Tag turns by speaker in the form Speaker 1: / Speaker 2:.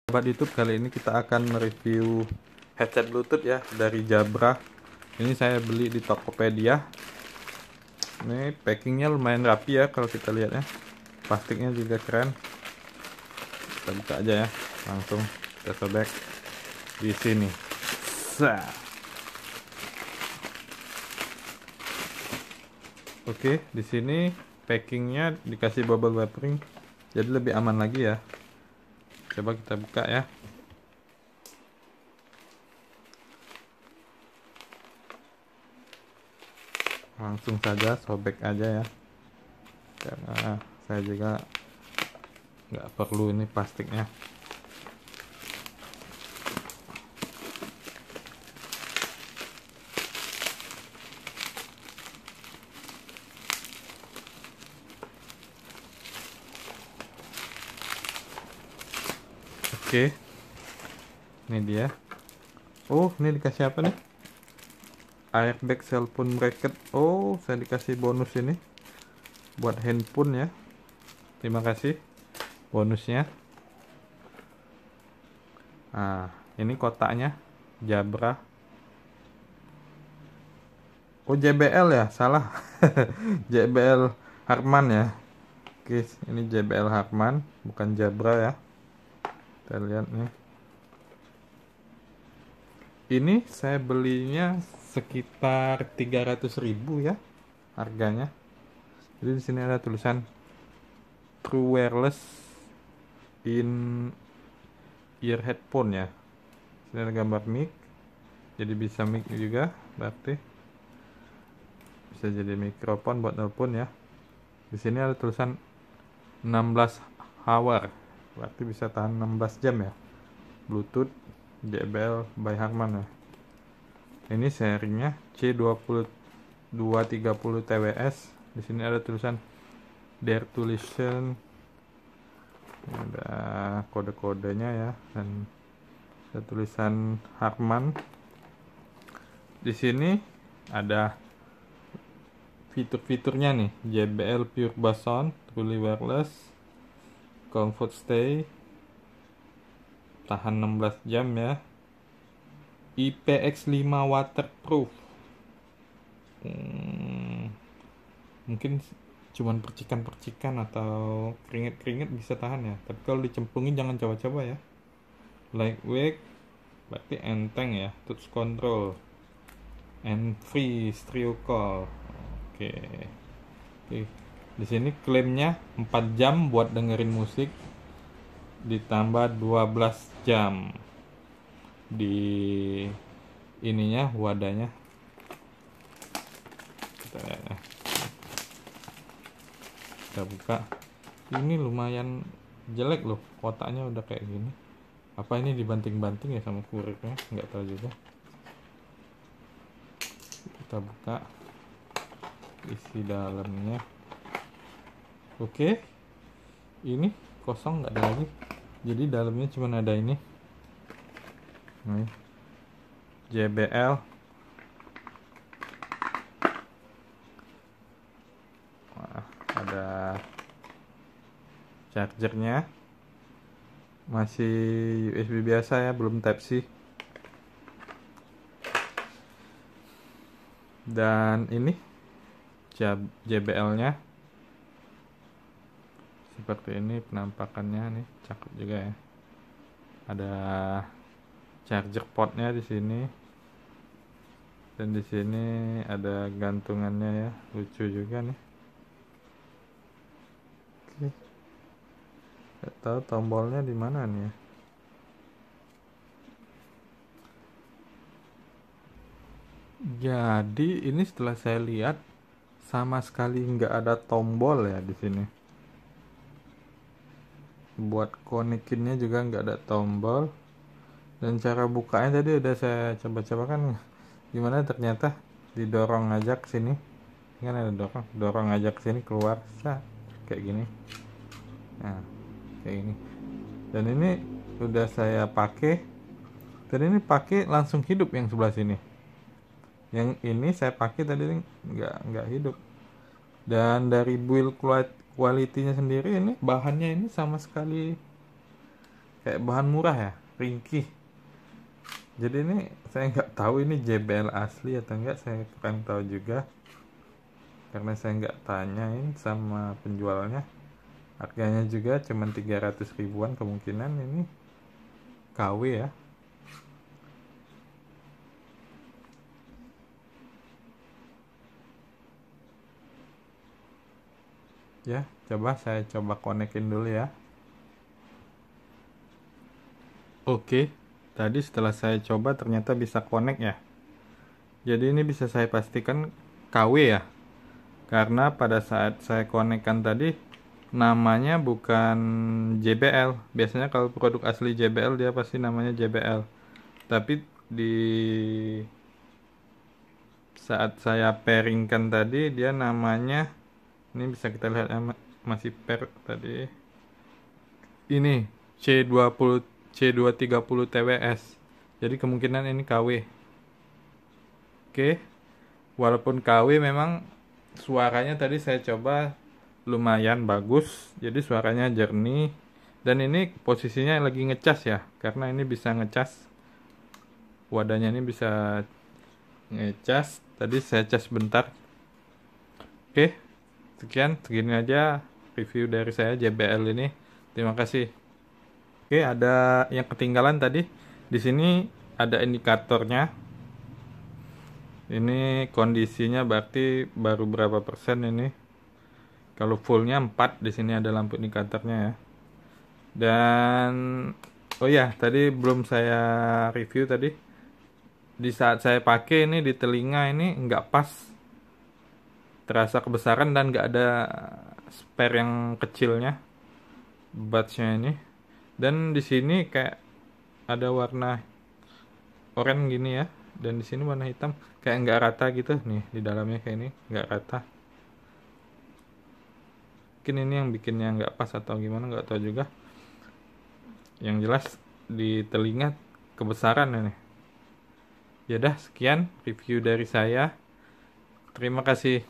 Speaker 1: Sobat YouTube, kali ini kita akan mereview headset Bluetooth ya dari Jabra. Ini saya beli di Tokopedia. Ini packingnya lumayan rapi ya kalau kita lihat ya. Plastiknya juga keren. Kita buka aja ya, langsung kita sobek di sini. Oke, di sini packingnya dikasih bubble wrapping, jadi lebih aman lagi ya. Coba kita buka ya. Langsung saja sobek aja ya, karena saya juga nggak perlu ini plastiknya. Oke, ini dia. Oh, ini dikasih apa nih? Airbag cellphone bracket. Oh, saya dikasih bonus ini buat handphone ya. Terima kasih bonusnya. Nah, ini kotaknya Jabra. Oh, JBL ya, salah. JBL Harman ya. Oke, ini JBL Harman, bukan Jabra ya. Kita lihat nih. Ini saya belinya sekitar 300.000 ya harganya. Jadi di sini ada tulisan True Wireless in ear headphone ya. Sini ada gambar mic. Jadi bisa mic juga, berarti bisa jadi mikrofon buat telepon ya. Di sini ada tulisan 16 hour. Berarti bisa tahan 16 jam ya. Bluetooth JBL by Harman ya. Ini serinya C2230 TWS. Di sini ada tulisan Dare to Listen. Ada kode-kodenya ya, dan ada tulisan Harman. Di sini ada fitur-fiturnya nih. JBL Pure Bass Sound, Truly Wireless, Comfort Stay, tahan 16 jam ya, IPX5 waterproof. Mungkin cuman percikan-percikan atau keringet-keringet bisa tahan ya, tapi kalau dicemplungin jangan coba-coba ya. Lightweight berarti enteng ya. Touch control and free stereo call. Oke. Di sini klaimnya 4 jam buat dengerin musik, ditambah 12 jam di ininya, wadahnya. Kita lihat ya. Kita buka. Ini lumayan jelek loh, kotaknya udah kayak gini. Apa ini dibanting-banting ya sama kurirnya? Nggak tahu juga. Kita buka isi dalamnya. Oke, ini kosong, nggak ada lagi. Jadi dalamnya cuma ada ini. Nih, JBL. Wah, ada chargernya. Masih USB biasa ya, belum Type C. Dan ini JBL-nya seperti ini penampakannya nih, cakep juga ya. Ada charger portnya di sini, dan di sini ada gantungannya ya, lucu juga nih. Oke, nggak tahu tombolnya di mana nih ya. Jadi ini setelah saya lihat sama sekali nggak ada tombol ya di sini. Buat konekinnya juga nggak ada tombol, dan cara bukanya tadi udah saya coba-coba kan, gimana ternyata didorong aja ke sini kan, ada dorong aja ke sini, keluar kayak gini. Nah, kayak gini. Dan ini udah saya pakai, dan ini pakai langsung hidup yang sebelah sini. Yang ini saya pakai tadi nggak hidup. Dan dari build quality-nya sendiri, ini bahannya ini sama sekali kayak bahan murah ya, ringkih. Jadi ini saya nggak tahu ini JBL asli atau enggak, saya kurang tahu juga karena saya nggak tanyain sama penjualnya. Harganya juga cuma 300 ribuan, kemungkinan ini KW ya. Ya, saya coba konekin dulu ya. Oke, tadi setelah saya coba ternyata bisa connect ya. Jadi ini bisa saya pastikan KW ya. Karena pada saat saya konekkan tadi namanya bukan JBL. Biasanya kalau produk asli JBL dia pasti namanya JBL. Tapi di saat saya pairingkan tadi dia namanya, ini bisa kita lihat ya, masih pair tadi. Ini C20 C230 TWS. Jadi kemungkinan ini KW. Oke. Walaupun KW memang suaranya tadi saya coba lumayan bagus. Jadi suaranya jernih. Dan ini posisinya lagi ngecas ya. Karena ini bisa ngecas. Wadahnya ini bisa ngecas. Tadi saya cas bentar. Oke. Sekian, segini aja review dari saya JBL ini. Terima kasih. Oke, ada yang ketinggalan tadi. Di sini ada indikatornya. Ini kondisinya berarti baru berapa persen ini? Kalau fullnya 4, di sini ada lampu indikatornya ya. Dan oh ya, tadi belum saya review tadi. Di saat saya pakai ini di telinga ini nggak pas. Terasa kebesaran dan nggak ada spare yang kecilnya. Budsnya ini. Dan di sini kayak ada warna oranye gini ya. Dan di sini warna hitam kayak nggak rata gitu nih, di dalamnya kayak ini nggak rata. Mungkin ini yang bikinnya nggak pas atau gimana, nggak tahu juga. Yang jelas di telinga kebesaran ini. Ya udah, sekian review dari saya. Terima kasih.